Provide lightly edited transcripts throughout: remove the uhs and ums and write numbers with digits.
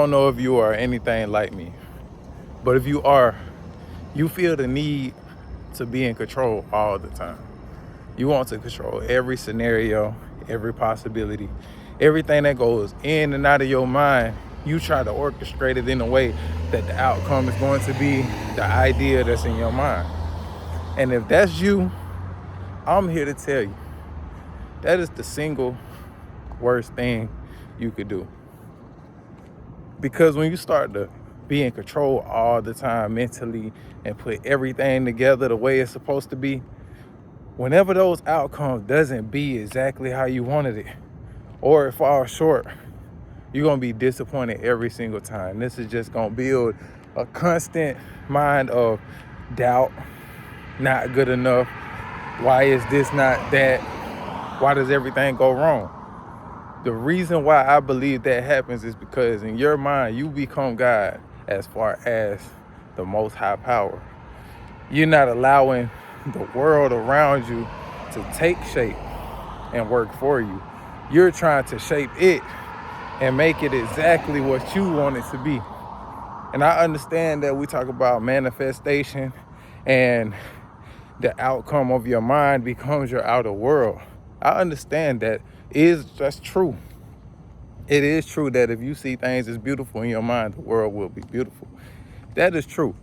I don't know if you are anything like me, but if you are, you feel the need to be in control all the time. You want to control every scenario, every possibility, everything that goes in and out of your mind. You try to orchestrate it in a way that the outcome is going to be the idea that's in your mind. And if that's you, I'm here to tell you that is the single worst thing you could do. Because when you start to be in control all the time mentally and put everything together the way it's supposed to be, whenever those outcomes doesn't be exactly how you wanted it, or it falls short, you're gonna be disappointed every single time. This is just gonna build a constant mind of doubt, not good enough, why is this not that, why does everything go wrong? The reason why I believe that happens is because in your mind, you become God as far as the most high power. You're not allowing the world around you to take shape and work for you. You're trying to shape it and make it exactly what you want it to be. And I understand that we talk about manifestation and the outcome of your mind becomes your outer world. I understand that that's true. It is true that if you see things as beautiful in your mind, the world will be beautiful. That is true.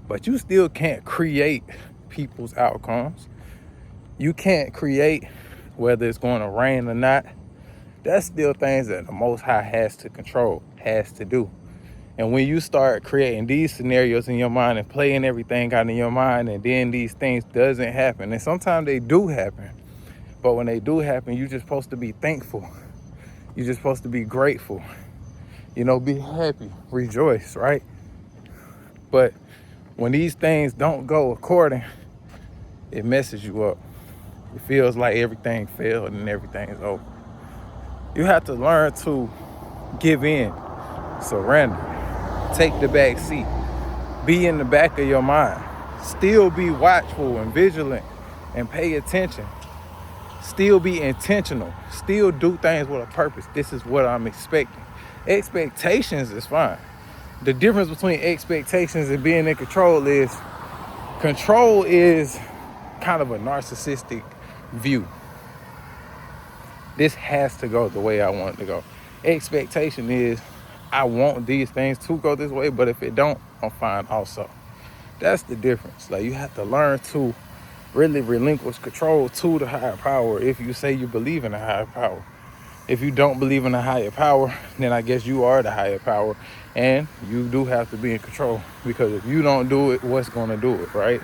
But you still can't create people's outcomes. You can't create whether it's going to rain or not. That's still things that the Most High has to control, has to do. And when you start creating these scenarios in your mind and playing everything out in your mind, and then these things doesn't happen, and sometimes they do happen, but when they do happen, you're just supposed to be thankful. You're just supposed to be grateful. Be happy, rejoice, right? But when these things don't go according, it messes you up. It feels like everything failed and everything is over. You have to learn to give in, surrender, take the back seat, be in the back of your mind, still be watchful and vigilant and pay attention, still be intentional, still do things with a purpose. This is what I'm expecting. Expectations is fine. The difference between expectations and being in control is kind of a narcissistic view. This has to go the way I want it to go. Expectation is I want these things to go this way, but if it don't, I'm fine also. That's the difference. Like, you have to learn to really relinquish control to the higher power if you say you believe in a higher power. If you don't believe in a higher power, then I guess you are the higher power, and you do have to be in control, because if you don't do it, what's going to do it, right?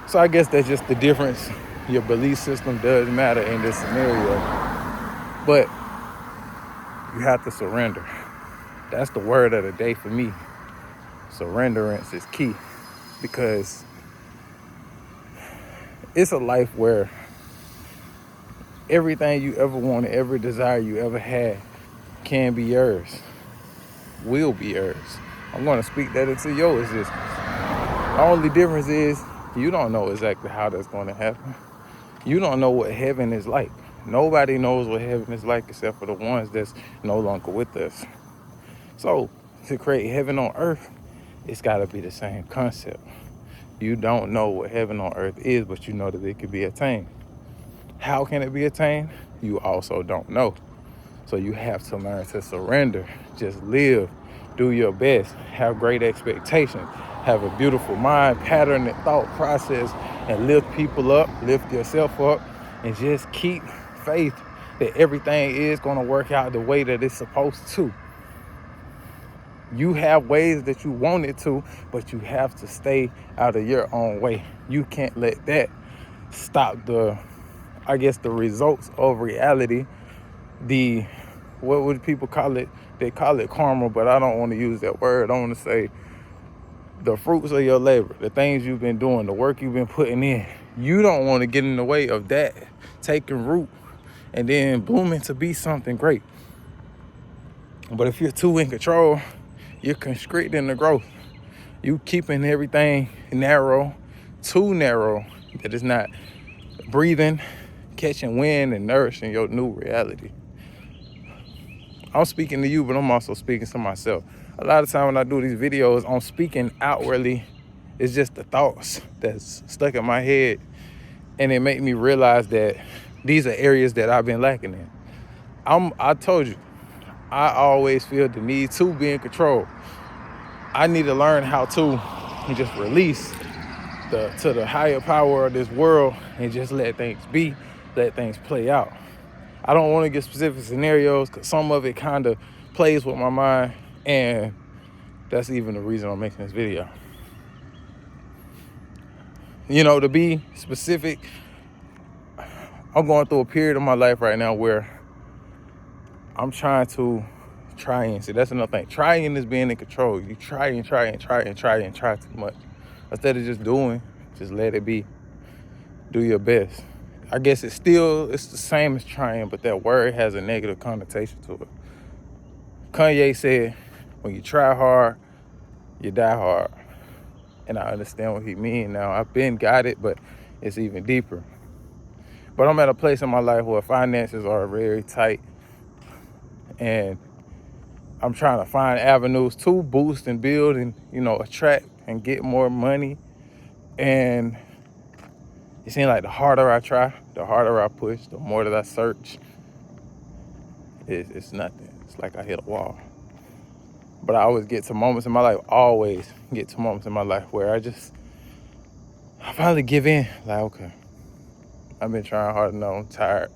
So I guess that's just the difference. Your belief system does matter in this scenario, but you have to surrender. That's the word of the day for me. Surrenderance is key, because it's a life where everything you ever wanted, every desire you ever had can be yours, will be yours. I'm going to speak that into your existence. The only difference is you don't know exactly how that's going to happen. You don't know what heaven is like. Nobody knows what heaven is like except for the ones that's no longer with us. So to create heaven on earth, it's got to be the same concept. You don't know what heaven on earth is, but you know that it can be attained. How can it be attained? You also don't know. So you have to learn to surrender. Just live. Do your best. Have great expectations. Have a beautiful mind, pattern, and thought process, and lift people up, lift yourself up, and just keep faith that everything is going to work out the way that it's supposed to. You have ways that you want it to, but you have to stay out of your own way. You can't let that stop the results of reality. What would people call it? They call it karma, but I don't want to use that word. I want to say the fruits of your labor, the things you've been doing, the work you've been putting in. You don't want to get in the way of that taking root and then blooming to be something great. But if you're too in control, you're constricting the growth. You keeping everything narrow, too narrow, that it's not breathing, catching wind, and nourishing your new reality. I'm speaking to you, but I'm also speaking to myself. A lot of time when I do these videos, I'm speaking outwardly. It's just the thoughts that's stuck in my head. And it made me realize that these are areas that I've been lacking in. I told you, I always feel the need to be in control. I need to learn how to just release to the higher power of this world and just let things be, let things play out. I don't want to get specific scenarios because some of it kind of plays with my mind, and that's even the reason I'm making this video. You know, to be specific, I'm going through a period of my life right now where I'm trying see, that's another thing. Trying is being in control. You try too much. Instead of just doing, just let it be. Do your best. I guess it's the same as trying, but that word has a negative connotation to it. Kanye said, when you try hard, you die hard. And I understand what he means now. I've been got it, but it's even deeper. But I'm at a place in my life where finances are very tight, and I'm trying to find avenues to boost and build and, attract and get more money. And it seems like the harder I try, the harder I push, the more that I search, it's nothing. It's like I hit a wall. But I always get to moments in my life, where I finally give in. Like, okay, I've been trying hard enough, I'm tired.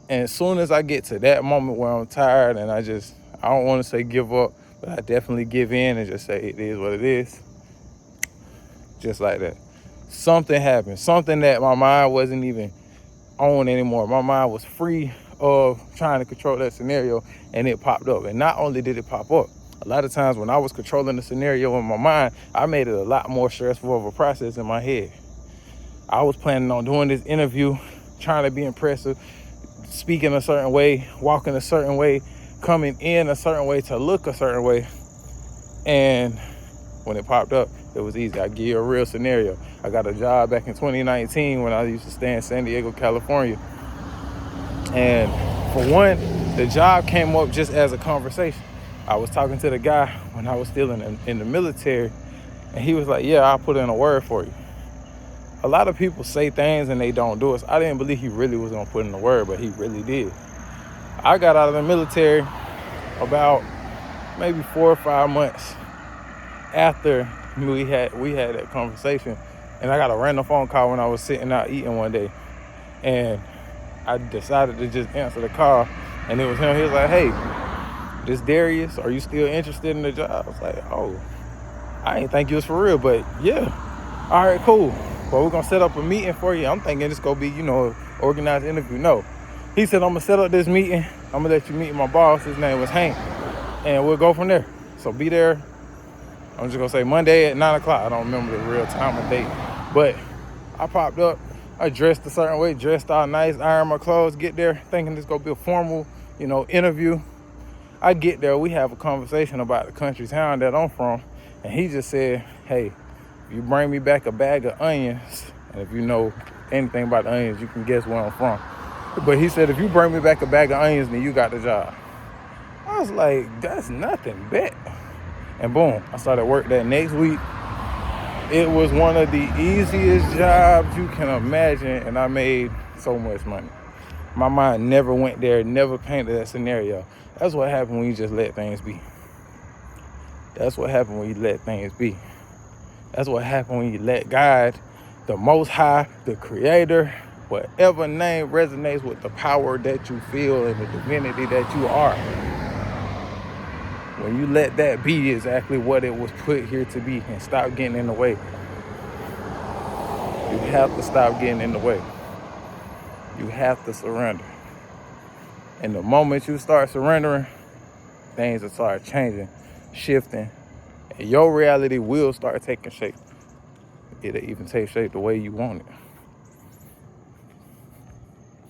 And as soon as I get to that moment where I'm tired and I don't want to say give up, but I definitely give in and just say it is what it is. Just like that. Something happened. Something that my mind wasn't even on anymore. My mind was free of trying to control that scenario, and it popped up. And not only did it pop up, a lot of times when I was controlling the scenario in my mind, I made it a lot more stressful of a process in my head. I was planning on doing this interview, trying to be impressive, speaking a certain way, walking a certain way, coming in a certain way to look a certain way. And when it popped up, it was easy. I'll give you a real scenario. I got a job back in 2019 when I used to stay in San Diego, California. And for one, the job came up just as a conversation. I was talking to the guy when I was still in the military, and he was like, yeah, I'll put in a word for you. A lot of people say things and they don't do it. So I didn't believe he really was gonna put in a word, but he really did. I got out of the military about maybe 4 or 5 months after we had that conversation, and I got a random phone call when I was sitting out eating one day, and I decided to just answer the call, and it was him. He was like, hey, this Darius, are you still interested in the job? I was like, oh, I didn't think you was for real, but yeah. All right, cool. Well, we're gonna set up a meeting for you. I'm thinking it's gonna be, an organized interview. No. He said, I'm gonna set up this meeting. I'm gonna let you meet my boss. His name was Hank. And we'll go from there. So be there. I'm just gonna say Monday at 9 o'clock. I don't remember the real time and date. But I popped up. I dressed a certain way, dressed all nice, ironed my clothes, get there thinking it's gonna be a formal, interview. I get there, we have a conversation about the country town that I'm from. And he just said, hey, if you bring me back a bag of onions, and if you know anything about the onions, you can guess where I'm from. But he said, if you bring me back a bag of onions, then you got the job. I was like, that's nothing, bet. And boom, I started work that next week. It was one of the easiest jobs you can imagine, and I made so much money. My mind never went there, never painted that scenario. That's what happened when you just let things be. That's what happened when you let things be. That's what happened when you let God, the Most High, the Creator, whatever name resonates with the power that you feel and the divinity that you are. When you let that be exactly what it was put here to be and stop getting in the way. You have to stop getting in the way. You have to surrender. And the moment you start surrendering, things will start changing, shifting, and your reality will start taking shape. It'll even take shape the way you want it.